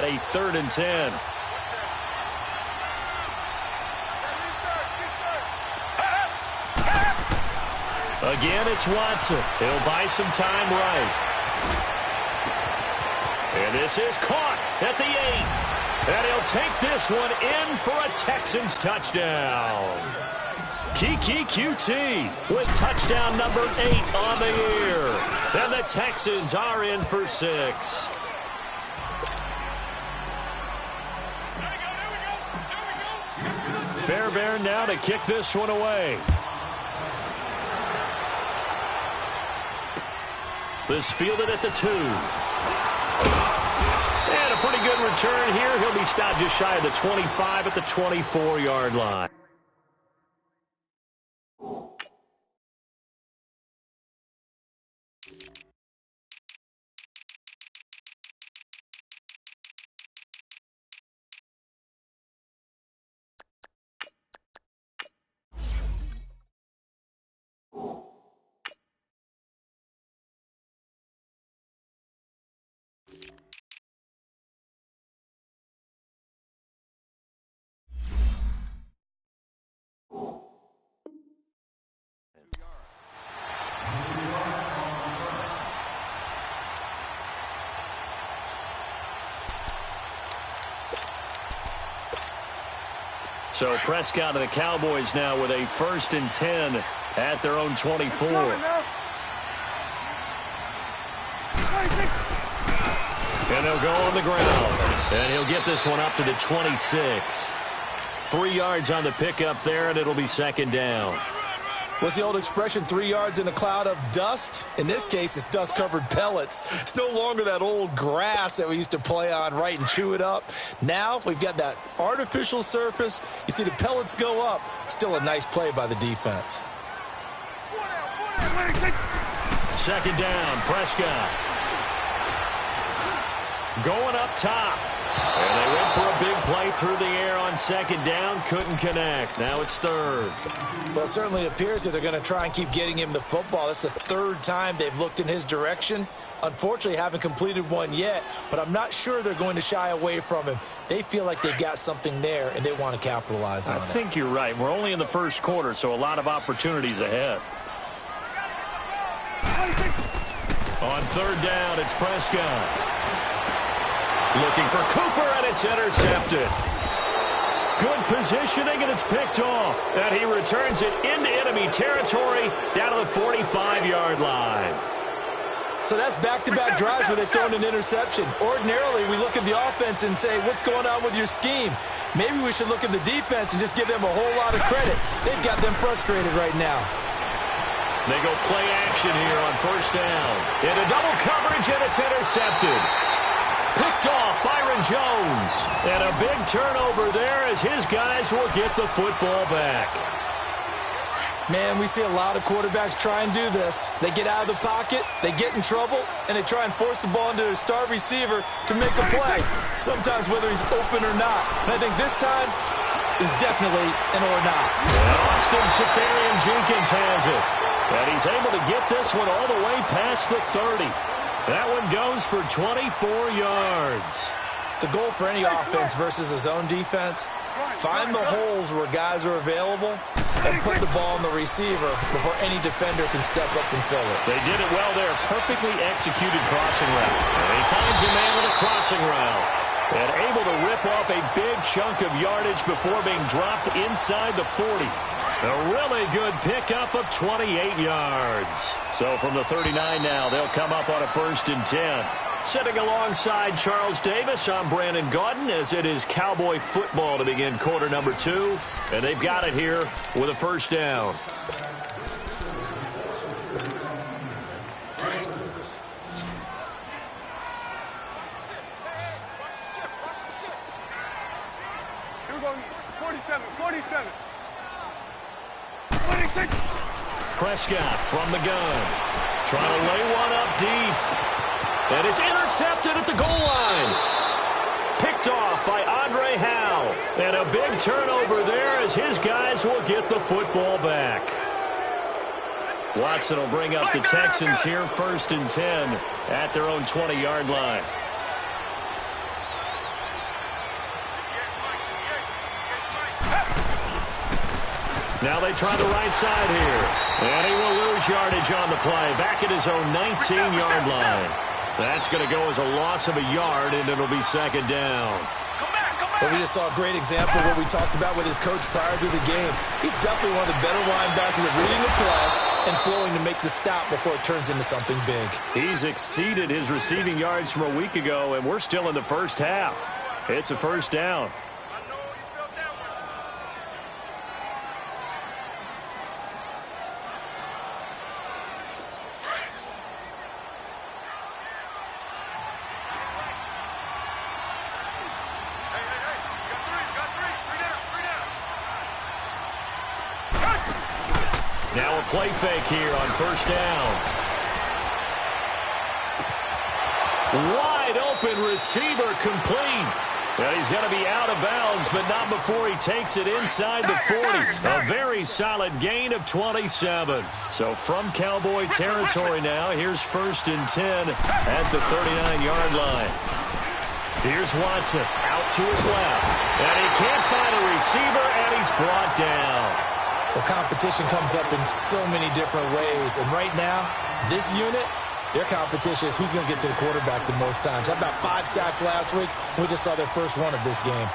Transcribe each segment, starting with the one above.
a 3rd and 10. Again, it's Watson. He'll buy some time right. And this is caught at the 8. And he'll take this one in for a Texans touchdown. Kiki QT with touchdown number 8 on the year. And the Texans are in for 6. Fairbairn now to kick this one away. This fielded at the 2. And a pretty good return here. He'll be stopped just shy of the 25 at the 24-yard line. So Prescott and the Cowboys now with a 1st and 10 at their own 24. And they'll go on the ground. And he'll get this one up to the 26. 3 yards on the pickup there, and it'll be 2nd down. What's the old expression, 3 yards in a cloud of dust? In this case, it's dust-covered pellets. It's no longer that old grass that we used to play on, right, and chew it up. Now we've got that artificial surface. You see the pellets go up. Still a nice play by the defense. 2nd down, Prescott. Going up top. And they went for a big play through the air on 2nd down. Couldn't connect. Now it's 3rd. Well, it certainly appears that they're going to try and keep getting him the football. That's the 3rd time they've looked in his direction. Unfortunately, haven't completed one yet, but I'm not sure they're going to shy away from him. They feel like they've got something there, and they want to capitalize on it. I think you're right. We're only in the 1st quarter, so a lot of opportunities ahead. On 3rd down, it's Prescott. Looking for Cooper, and it's intercepted. Good positioning, and it's picked off. And he returns it into enemy territory down to the 45-yard line. So that's back-to-back drives where they've thrown an interception. Ordinarily, we look at the offense and say, what's going on with your scheme? Maybe we should look at the defense and just give them a whole lot of credit. They've got them frustrated right now. They go play action here on 1st down. Into double coverage, and it's intercepted. Picked off Byron Jones. And a big turnover there as his guys will get the football back. Man, we see a lot of quarterbacks try and do this. They get out of the pocket, they get in trouble, and they try and force the ball into their star receiver to make a play, sometimes whether he's open or not. And I think this time is definitely an or not. And Austin Seferian-Jenkins has it. And he's able to get this one all the way past the 30. That one goes for 24 yards. The goal for any offense versus a zone defense, find the holes where guys are available and put the ball on the receiver before any defender can step up and fill it. They did it well there. Perfectly executed crossing route. And he finds a man with a crossing route. And able to rip off a big chunk of yardage before being dropped inside the 40. A really good pickup of 28 yards. So from the 39 now, they'll come up on a 1st and 10. Sitting alongside Charles Davis, I'm Brandon Gaudin, as it is Cowboy football to begin quarter number 2. And they've got it here with a 1st down. Here we go, 47. Prescott from the gun. Trying to lay one up deep. And it's intercepted at the goal line. Picked off by Andre Howe. And a big turnover there as his guys will get the football back. Watson will bring up the Texans here, 1st and 10 at their own 20-yard line. Now they try the right side here. And he will lose yardage on the play. Back at his own 19-yard line. That's going to go as a loss of a yard, and it'll be second down. But we just saw a great example of what we talked about with his coach prior to the game. He's definitely one of the better linebackers at reading the play and flowing to make the stop before it turns into something big. He's exceeded his receiving yards from a week ago, and we're still in the first half. It's a first down. Now a play fake here on first down. Wide open receiver complete. And he's going to be out of bounds, but not before he takes it inside the 40. A very solid gain of 27. So from Cowboy territory now, here's 1st and 10 at the 39-yard line. Here's Watson out to his left. And he can't find a receiver, and he's brought down. The competition comes up in so many different ways. And right now, this unit, their competition is who's going to get to the quarterback the most times. Had about 5 sacks last week. We just saw their first one of this game.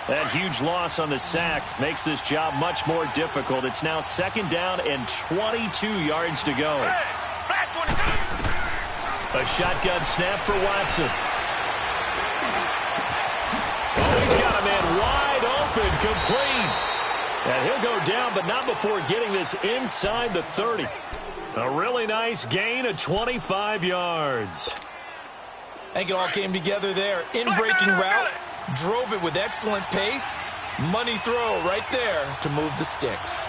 That huge loss on the sack makes this job much more difficult. It's now second down and 22 yards to go. A shotgun snap for Watson. Oh, he's got a man wide open, complete. And he'll go down, but not before getting this inside the 30. A really nice gain of 25 yards. I think it all came together there. In-breaking route, drove it with excellent pace. Money throw right there to move the sticks.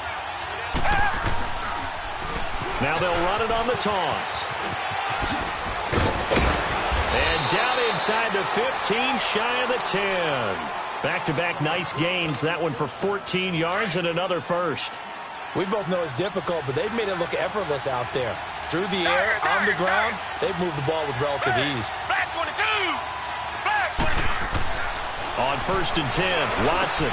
Now they'll run it on the toss. And down inside the 15, shy of the 10. Back-to-back nice gains. That one for 14 yards and another first. We both know it's difficult, but they've made it look effortless out there. Through the air, on the ground, they've moved the ball with relative ease. On 1st and 10, Watson.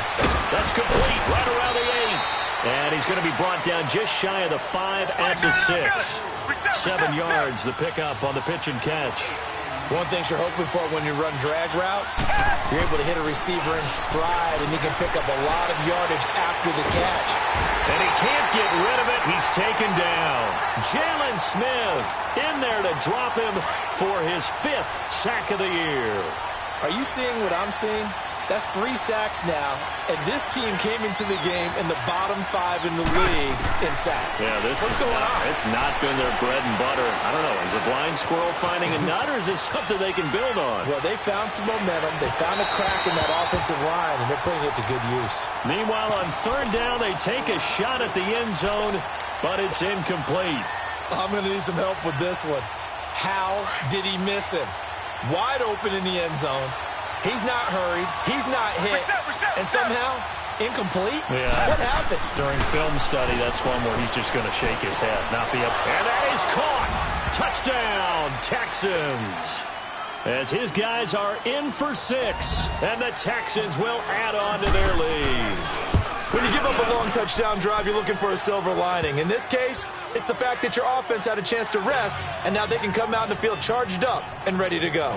That's complete right around the 8. And he's going to be brought down just shy of the 5 at the 6. 7 yards, the pickup on the pitch and catch. One thing you're hoping for when you run drag routes, you're able to hit a receiver in stride, and he can pick up a lot of yardage after the catch. And he can't get rid of it. He's taken down. Jalen Smith in there to drop him for his 5th sack of the year. Are you seeing what I'm seeing? That's 3 sacks now, and this team came into the game in the bottom 5 in the league in sacks. Yeah, what's going on? It's not been their bread and butter. I don't know. Is a blind squirrel finding a nut, or is this something they can build on? Well, they found some momentum. They found a crack in that offensive line, and they're putting it to good use. Meanwhile, on 3rd down, they take a shot at the end zone, but it's incomplete. I'm going to need some help with this one. How did he miss him? Wide open in the end zone. He's not hurried. He's not hit. And somehow, incomplete? Yeah. What happened? During film study, that's one where he's just going to shake his head, not be up. And that is caught. Touchdown, Texans. As his guys are in for 6, and the Texans will add on to their lead. When you give up a long touchdown drive, you're looking for a silver lining. In this case, it's the fact that your offense had a chance to rest, and now they can come out in the field charged up and ready to go.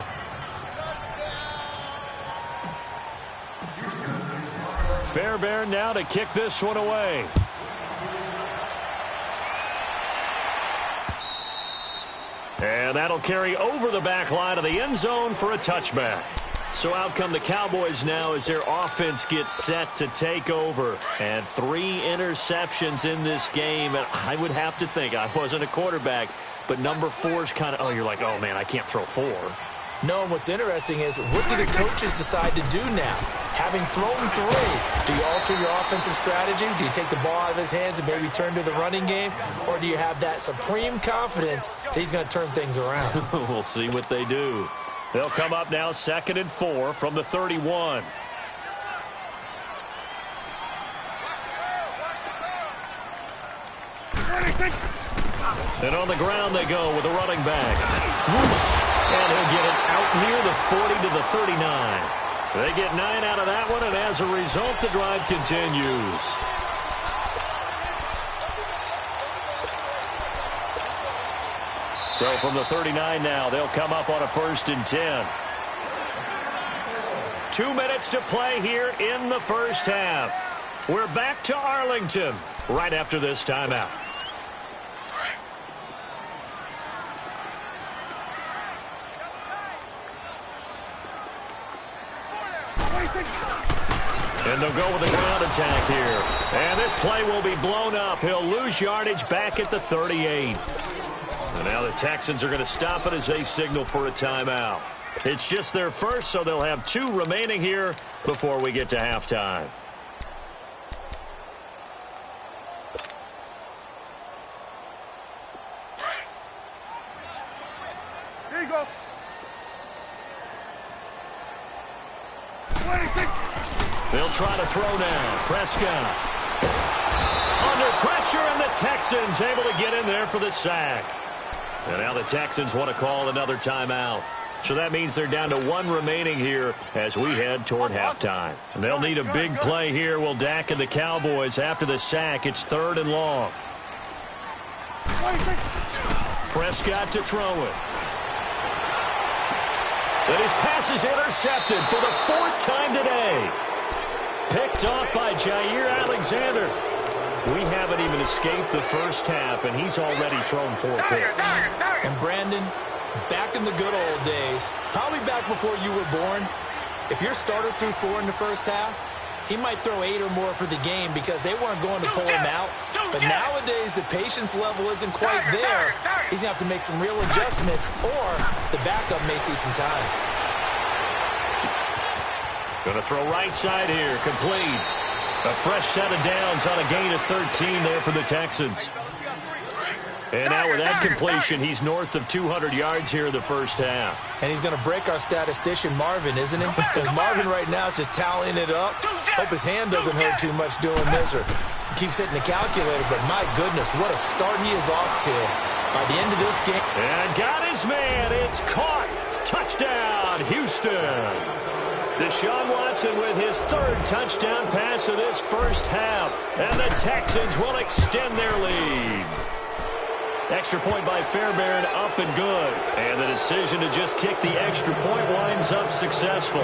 Fairbairn now to kick this one away. And that'll carry over the back line of the end zone for a touchback. So out come the Cowboys now as their offense gets set to take over. And 3 interceptions in this game. And I would have to think, I wasn't a quarterback, but number 4 is kind of, oh, you're like, oh, man, I can't throw 4. No, and what's interesting is, what do the coaches decide to do now? Having thrown 3, do you alter your offensive strategy? Do you take the ball out of his hands and maybe turn to the running game? Or do you have that supreme confidence that he's going to turn things around? We'll see what they do. They'll come up now 2nd and 4 from the 31. And on the ground they go with a running back. Whoosh! And he'll get it out near the 40 to the 39. They get 9 out of that one, and as a result, the drive continues. So from the 39 now, they'll come up on a 1st and 10. 2 minutes to play here in the first half. We're back to Arlington right after this timeout. And they'll go with the ground attack here. And this play will be blown up. He'll lose yardage back at the 38. And now the Texans are going to stop it as they signal for a timeout. It's just their first, so they'll have 2 remaining here before we get to halftime. Here you go. 26. They'll try to throw now. Prescott. Under pressure, and the Texans able to get in there for the sack. And now the Texans want to call another timeout. So that means they're down to 1 remaining here as we head toward halftime. And they'll need a big play here. Will Dak and the Cowboys after the sack. It's 3rd and long. 26. Prescott to throw it. But his pass is intercepted for the 4th time today. Picked off by Jair Alexander. We haven't even escaped the first half, and he's already thrown 4 picks. And Brandon, back in the good old days, probably back before you were born, if your starter threw 4 in the first half, he might throw 8 or more for the game because they weren't going to pull him out. But nowadays, the patience level isn't quite there. He's going to have to make some real adjustments, or the backup may see some time. Going to throw right side here, complete. A fresh set of downs on a gain of 13 there for the Texans. And now with that completion, he's north of 200 yards here in the first half. And he's going to break our statistician Marvin, isn't he? Because Marvin right now is just tallying it up. Hope his hand doesn't hurt too much doing this, or he keeps hitting the calculator. But my goodness, what a start he is off to. By the end of this game. And got his man. It's caught. Touchdown, Houston. Deshaun Watson with his 3rd touchdown pass of this first half. And the Texans will extend their lead. Extra point by Fairbairn, up and good. And the decision to just kick the extra point winds up successful.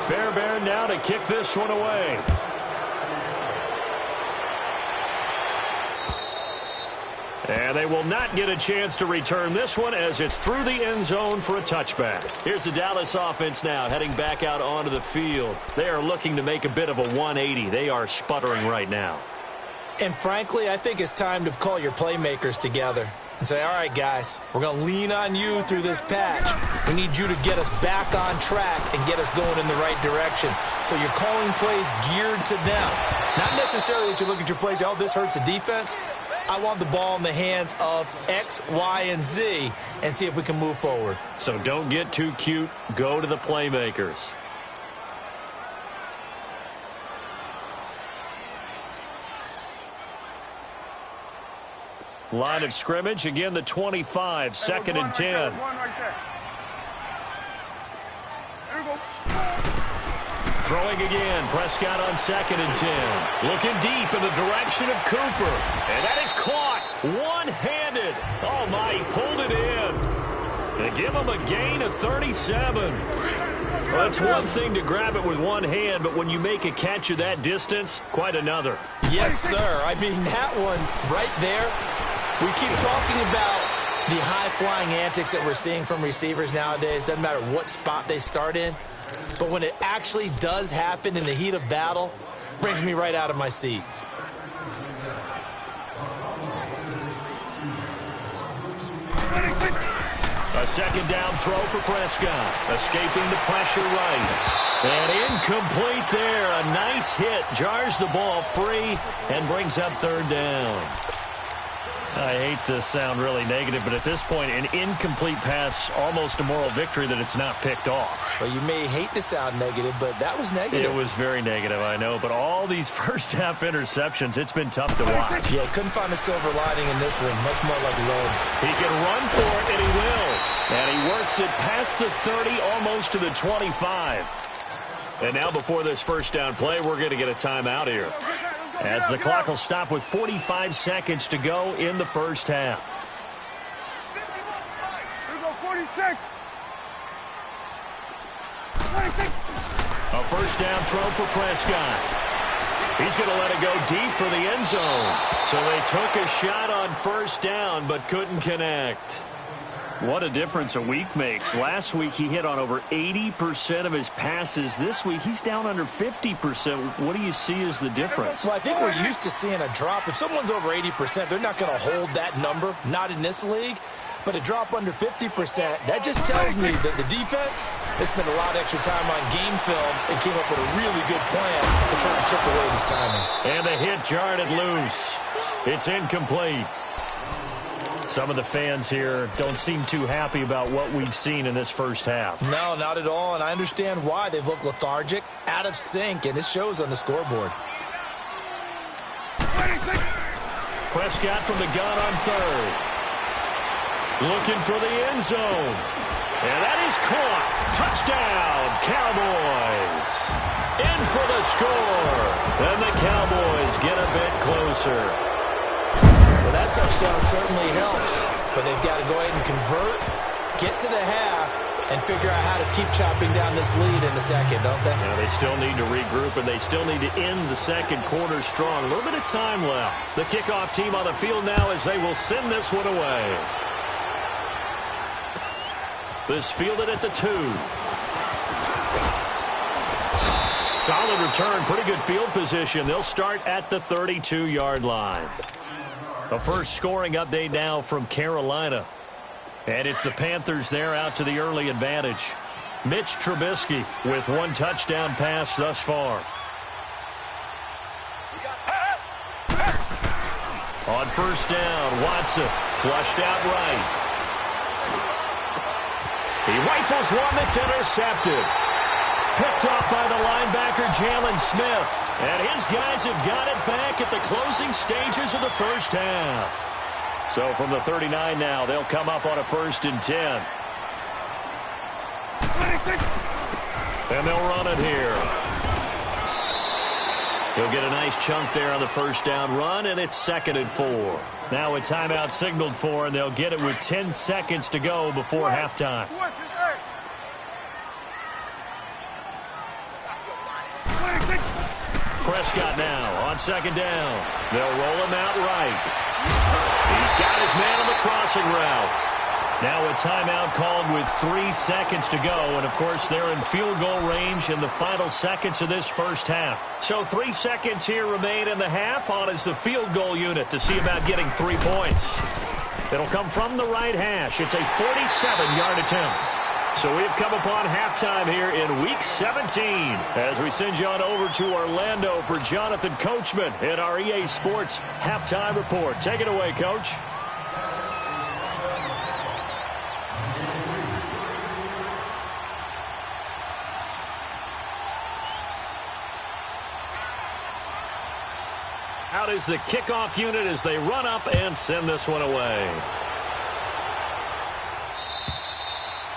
Fairbairn now to kick this one away. And they will not get a chance to return this one as it's through the end zone for a touchback. Here's the Dallas offense now heading back out onto the field. They are looking to make a bit of a 180. They are sputtering right now. And frankly, I think it's time to call your playmakers together and say, all right, guys, we're going to lean on you through this patch. We need you to get us back on track and get us going in the right direction. So you're calling plays geared to them. Not necessarily that you look at your plays, oh, this hurts the defense. I want the ball in the hands of X, Y, and Z and see if we can move forward. So don't get too cute. Go to the playmakers. Line of scrimmage, again the 25, 2nd and 10. Throwing again, Prescott on 2nd and 10. Looking deep in the direction of Cooper. And that is caught one-handed. Oh, my, he pulled it in. They give him a gain of 37. Well, it's one thing to grab it with one hand, but when you make a catch of that distance, quite another. Yes, sir. I mean, that one right there, we keep talking about the high-flying antics that we're seeing from receivers nowadays. Doesn't matter what spot they start in. But when it actually does happen in the heat of battle, brings me right out of my seat. A 2nd down throw for Prescott. Escaping the pressure right. And incomplete there. A nice hit. Jars the ball free and brings up 3rd down. I hate to sound really negative, but at this point, an incomplete pass, almost a moral victory that it's not picked off. Well, you may hate to sound negative, but that was negative. It was very negative, I know. But all these first-half interceptions, it's been tough to watch. Yeah, couldn't find a silver lining in this one. Much more like lead. He can run for it, and he will. And he works it past the 30, almost to the 25. And now before this first down play, we're going to get a timeout here, as the clock will stop with 45 seconds to go in the first half. Here we go, 46. 26. A first down throw for Prescott. He's going to let it go deep for the end zone. So they took a shot on first down but couldn't connect. What a difference a week makes. Last week he hit on over 80% of his passes. This week he's down under 50%. What do you see as the difference? Well, I think we're used to seeing a drop. If someone's over 80%, they're not going to hold that number, not in this league. But a drop under 50%, that just tells me that the defense has spent a lot of extra time on game films and came up with a really good plan to try and chip away this timing. And the hit jarred it loose. It's incomplete. Some of the fans here don't seem too happy about what we've seen in this first half. No, not at all, and I understand why. They've looked lethargic, out of sync, and it shows on the scoreboard. Prescott from the gun on third. Looking for the end zone. And that is caught. Touchdown, Cowboys. In for the score. And the Cowboys get a bit closer. Well, that touchdown certainly helps, but they've got to go ahead and convert, get to the half, and figure out how to keep chopping down this lead in the second, don't they? Yeah, they still need to regroup, and they still need to end the second quarter strong. A little bit of time left. The kickoff team on the field now as they will send this one away. This fielded at the 2. Solid return, pretty good field position. They'll start at the 32-yard line. A first scoring update now from Carolina. And it's the Panthers there out to the early advantage. Mitch Trubisky with one touchdown pass thus far. On first down, Watson flushed out right. He rifles one that's intercepted. Picked off by the linebacker, Jalen Smith. And his guys have got it back at the closing stages of the first half. So from the 39 now, they'll come up on a 1st and 10. 26. And they'll run it here. He'll get a nice chunk there on the first down run, and it's 2nd and 4. Now a timeout signaled for, and they'll get it with 10 seconds to go before halftime. Prescott now on 2nd down. They'll roll him out right. He's got his man on the crossing route. Now a timeout called with 3 seconds to go. And, of course, they're in field goal range in the final seconds of this first half. So 3 seconds here remain in the half. On is the field goal unit to see about getting 3 points. It'll come from the right hash. It's a 47-yard attempt. So we've come upon halftime here in Week 17 as we send you on over to Orlando for Jonathan Coachman in our EA Sports Halftime Report. Take it away, Coach. Out is the kickoff unit as they run up and send this one away.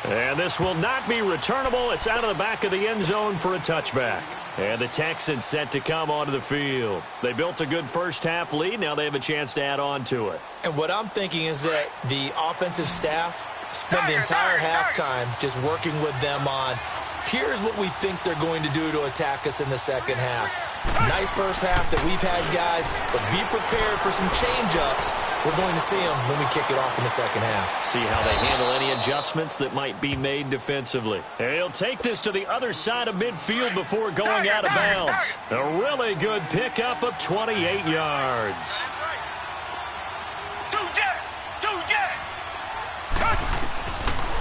And this will not be returnable. It's out of the back of the end zone for a touchback. And the Texans set to come onto the field. They built a good first half lead. Now they have a chance to add on to it. And what I'm thinking is that the offensive staff spent the entire halftime just working with them on, here's what we think they're going to do to attack us in the second half. Nice first half that we've had, guys, but be prepared for some change-ups. We're going to see them when we kick it off in the second half. See how they handle any adjustments that might be made defensively. And he'll take this to the other side of midfield before going out of bounds. A really good pickup of 28 yards.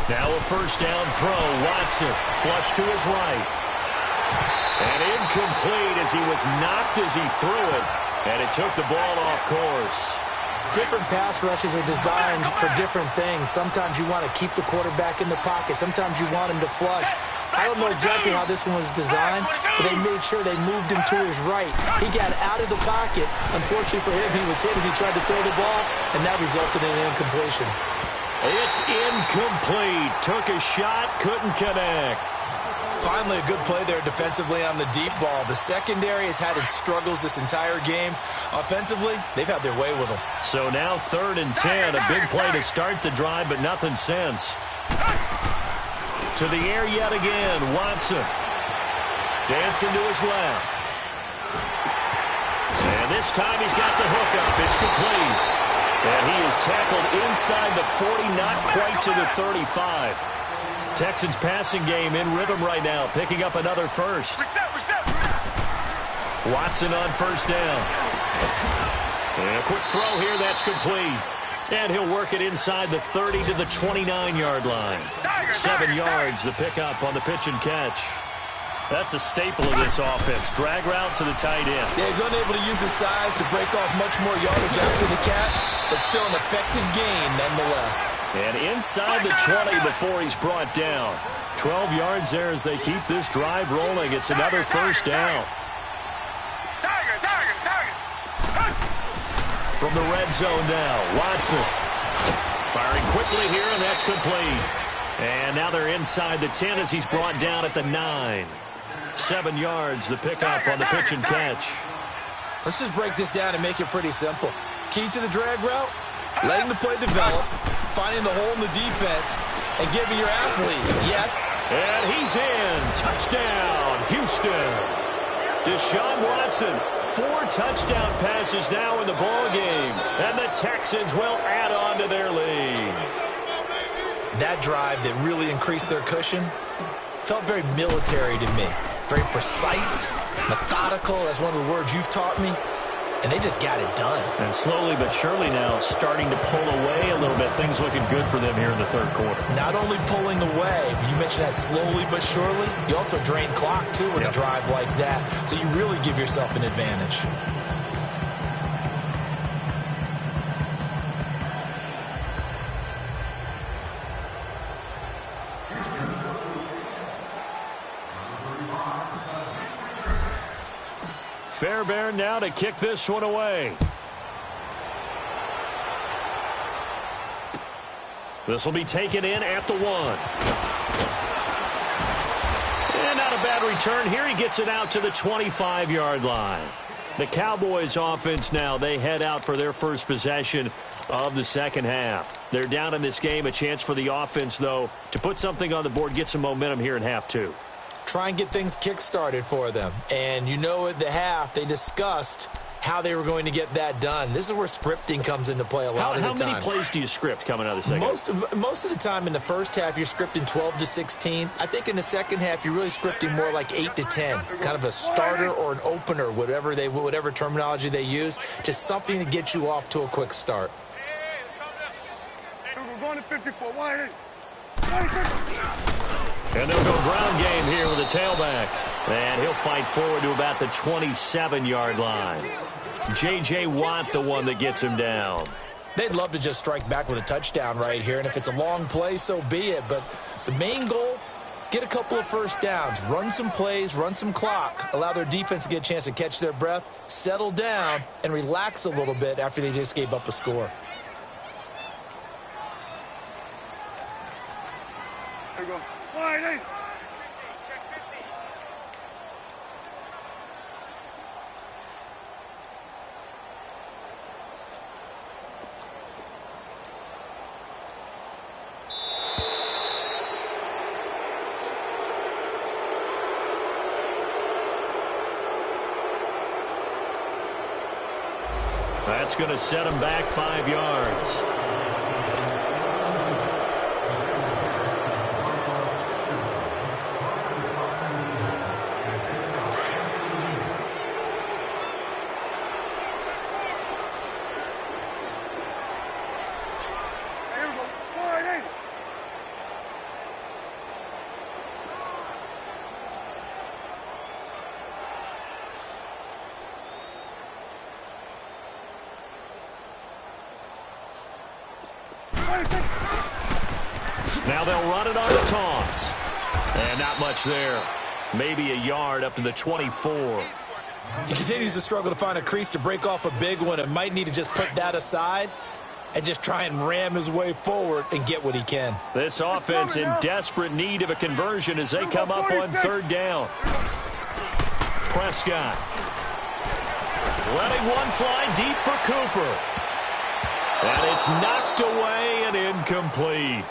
Now a first down throw. Watson flush to his right. And incomplete as he was knocked as he threw it. And it took the ball off course. Different pass rushes are designed for different things. Sometimes you want to keep the quarterback in the pocket. Sometimes you want him to flush. I don't know exactly how this one was designed, but they made sure they moved him to his right. He got out of the pocket. Unfortunately for him, he was hit as he tried to throw the ball, and that resulted in an incompletion. It's incomplete. Took a shot, couldn't connect. Finally, a good play there defensively on the deep ball. The secondary has had its struggles this entire game. Offensively, they've had their way with them. So now 3rd and 10. A big play to start the drive, but nothing since. To the air yet again. Watson. Dancing to his left. And this time he's got the hookup. It's complete. And he is tackled inside the 40, not quite to the 35. Texans passing game in rhythm right now, picking up another first. Watson on first down. And a quick throw here, that's complete. And he'll work it inside the 30 to the 29-yard line. 7 yards, the pickup on the pitch and catch. That's a staple of this offense. Drag route to the tight end. Yeah, he's unable to use his size to break off much more yardage after the catch, but still an effective gain nonetheless. And inside the 20 before he's brought down. 12 yards there as they keep this drive rolling. It's another first down. From the red zone now, Watson. Firing quickly here, and that's complete. And now they're inside the 10 as he's brought down at the 9. 7 yards, the pickup on the pitch and catch. Let's just break this down and make it pretty simple. Key to the drag route, letting the play develop, finding the hole in the defense, and giving your athlete, yes. And he's in. Touchdown, Houston. Deshaun Watson, 4 touchdown passes now in the ball game. And the Texans will add on to their lead. That drive that really increased their cushion felt very military to me. Very precise, methodical. That's one of the words you've taught me. And they just got it done. And slowly but surely now starting to pull away a little bit. Things looking good for them here in the third quarter. Not only pulling away, but you mentioned that slowly but surely. You also drain clock, too, with a drive like that. So you really give yourself an advantage. Fairbairn now to kick this one away. This will be taken in at the 1. And not a bad return here. He gets it out to the 25-yard line. The Cowboys offense now, they head out for their first possession of the second half. They're down in this game. A chance for the offense, though, to put something on the board, get some momentum here in half 2. Try and get things kick-started for them. And you know at the half, they discussed how they were going to get that done. This is where scripting comes into play a lot of the time. How many plays do you script coming out of the second? Most of the time in the first half, you're scripting 12 to 16. I think in the second half, you're really scripting more like 8 to 10. Kind of a starter or an opener, whatever terminology they use. Just something to get you off to a quick start. We're going to 54. Wide. And they'll go ground game here with a tailback. And he'll fight forward to about the 27-yard line. J.J. Watt, the one that gets him down. They'd love to just strike back with a touchdown right here. And if it's a long play, so be it. But the main goal, get a couple of first downs. Run some plays, run some clock. Allow their defense to get a chance to catch their breath, settle down, and relax a little bit after they just gave up a score. There we go. Wide. That's going to set him back 5 yards. Now they'll run it on the toss. And not much there. Maybe a yard up to the 24. He continues to struggle to find a crease to break off a big one and might need to just put that aside and just try and ram his way forward and get what he can. This offense in desperate need of a conversion as they come up on third down. Prescott letting one fly deep for Cooper. And it's knocked away and incomplete.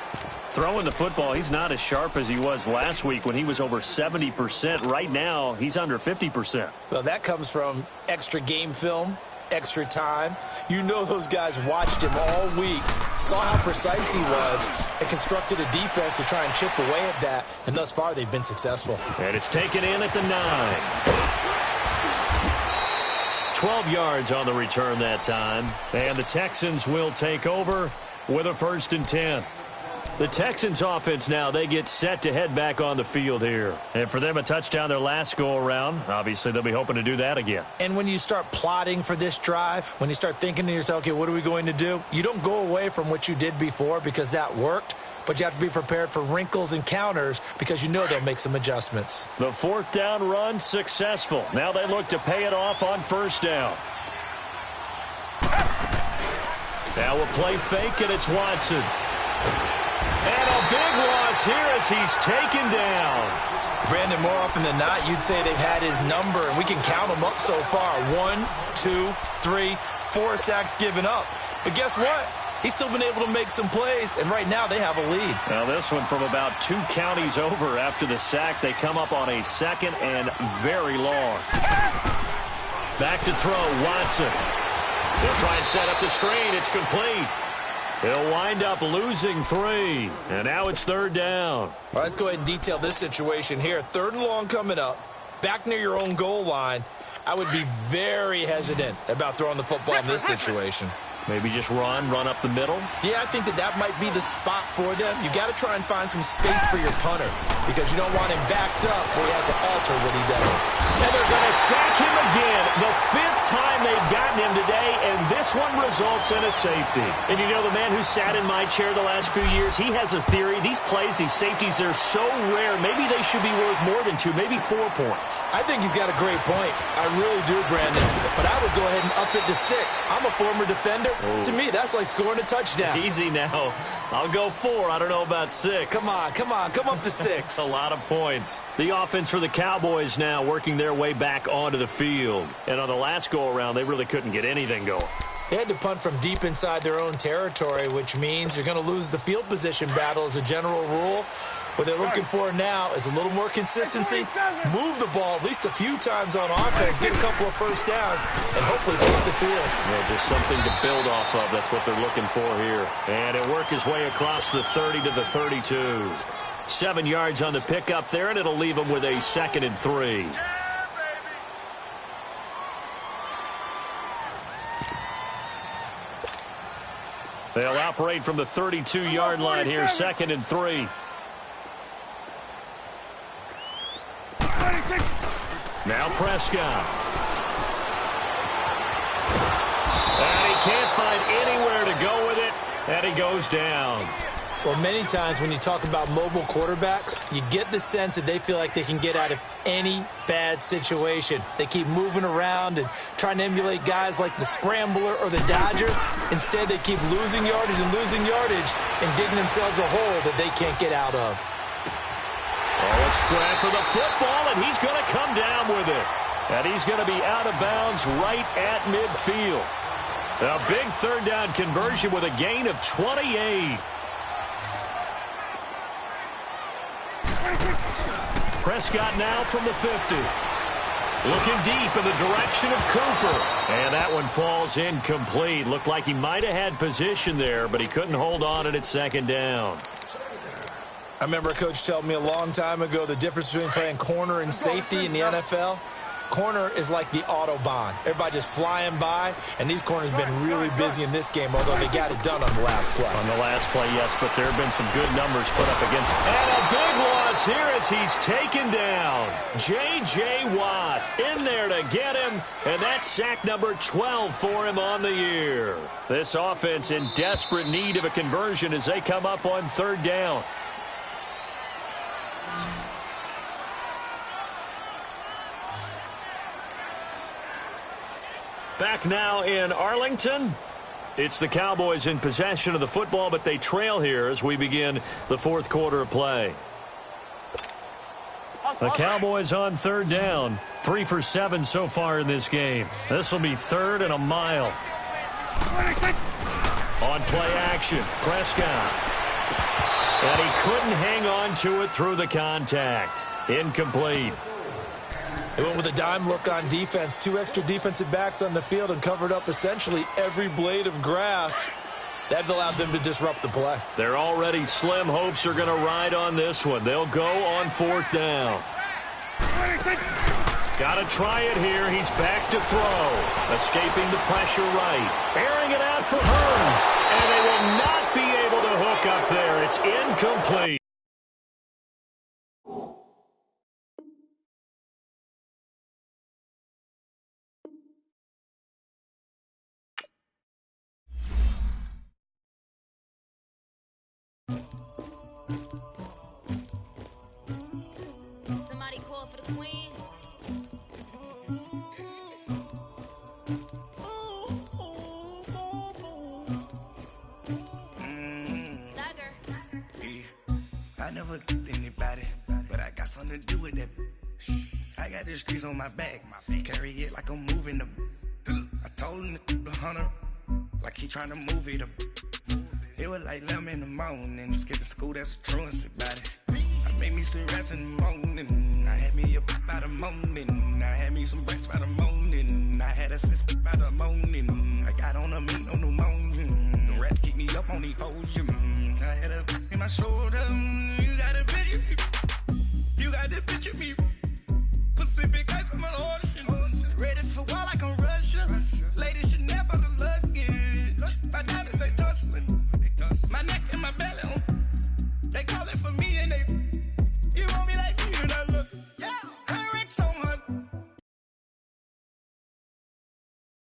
Throwing the football, he's not as sharp as he was last week when he was over 70%. Right now, he's under 50%. Well, that comes from extra game film, extra time. You know those guys watched him all week, saw how precise he was, and constructed a defense to try and chip away at that. And thus far, they've been successful. And it's taken in at the 9. 12 yards on the return that time. And the Texans will take over with a 1st and 10. The Texans offense now, they get set to head back on the field here. And for them, a touchdown their last go-around. Obviously, they'll be hoping to do that again. And when you start plotting for this drive, when you start thinking to yourself, okay, what are we going to do? You don't go away from what you did before because that worked. But you have to be prepared for wrinkles and counters because you know they'll make some adjustments. The 4th down run successful. Now they look to pay it off on 1st down. Now a play fake, and it's Watson. And a big loss here as he's taken down. Brandon, more often than not, you'd say they've had his number, and we can count them up so far. 1, 2, 3, 4 sacks given up. But guess what? He's still been able to make some plays, and right now they have a lead. Now this one from about 2 counties over after the sack. They come up on a 2nd and very long. Back to throw, Watson. They'll try and set up the screen. It's complete. He'll wind up losing 3. And now it's 3rd down. All right, let's go ahead and detail this situation here. 3rd and long coming up. Back near your own goal line. I would be very hesitant about throwing the football in this situation. Maybe just run up the middle? Yeah, I think that might be the spot for them. You got to try and find some space for your punter because you don't want him backed up where he has to alter what he does. And they're going to sack him again. The 5th time they've gotten him today, and this one results in a safety. And you know, the man who sat in my chair the last few years, he has a theory. These plays, these safeties, they're so rare. Maybe they should be worth more than 2, maybe 4 points. I think he's got a great point. I really do, Brandon. But I would go ahead and up it to 6. I'm a former defender. Oh. To me, that's like scoring a touchdown. Easy now. I'll go 4. I don't know about 6. Come on. Come up to 6. A lot of points. The offense for the Cowboys now working their way back onto the field. And on the last go-around, they really couldn't get anything going. They had to punt from deep inside their own territory, which means you're going to lose the field position battle as a general rule. What they're looking for now is a little more consistency, move the ball at least a few times on offense, get a couple of 1st downs, and hopefully take the field. Yeah, just something to build off of. That's what they're looking for here. And it'll work his way across the 30 to the 32. 7 yards on the pickup there, and it'll leave them with a 2nd and 3. They'll operate from the 32-yard line here, 2nd and 3. Now Prescott. And he can't find anywhere to go with it, and he goes down. Well, many times when you talk about mobile quarterbacks, you get the sense that they feel like they can get out of any bad situation. They keep moving around and trying to emulate guys like the Scrambler or the Dodger. Instead, they keep losing yardage and digging themselves a hole that they can't get out of. Oh, a scrap for the football, and he's going to come down with it. And he's going to be out of bounds right at midfield. A big 3rd down conversion with a gain of 28. Prescott now from the 50. Looking deep in the direction of Cooper. And that one falls incomplete. Looked like he might have had position there, but he couldn't hold on at 2nd down. I remember a coach telling me a long time ago the difference between playing corner and safety in the NFL. Corner is like the Autobahn. Everybody just flying by, and these corners have been really busy in this game, although they got it done on the last play. On the last play, yes, but there have been some good numbers put up against. And a big loss here as he's taken down. J.J. Watt in there to get him, and that's sack number 12 for him on the year. This offense in desperate need of a conversion as they come up on 3rd down. Back now in Arlington. It's the Cowboys in possession of the football, but they trail here as we begin the fourth quarter of play. The Cowboys on third down. 3 for 7 so far in this game. This will be 3rd and a mile. On play action, Prescott. And he couldn't hang on to it through the contact. Incomplete. They went with a dime look on defense. 2 extra defensive backs on the field and covered up essentially every blade of grass. That allowed them to disrupt the play. They're already slim hopes are going to ride on this one. They'll go on 4th down. Got to try it here. He's back to throw. Escaping the pressure right. Airing it out for Hearns. And they will not be able to hook up there. It's incomplete. Somebody call for the queen. I never killed anybody, but I got something to do with that. I got the streets on my back, carry it like I'm moving the. I told him to 100, like he trying to move it up. It was like 11 in the morning, skipping school, that's a truancy about it. I made me some rest in the morning, I had me a pop by the morning, I had me some breaks by the morning, I had a sis by the morning, I got on a meat, no pneumonia, the rats keep me up on the ocean, I had a in my shoulder, you got a bitch.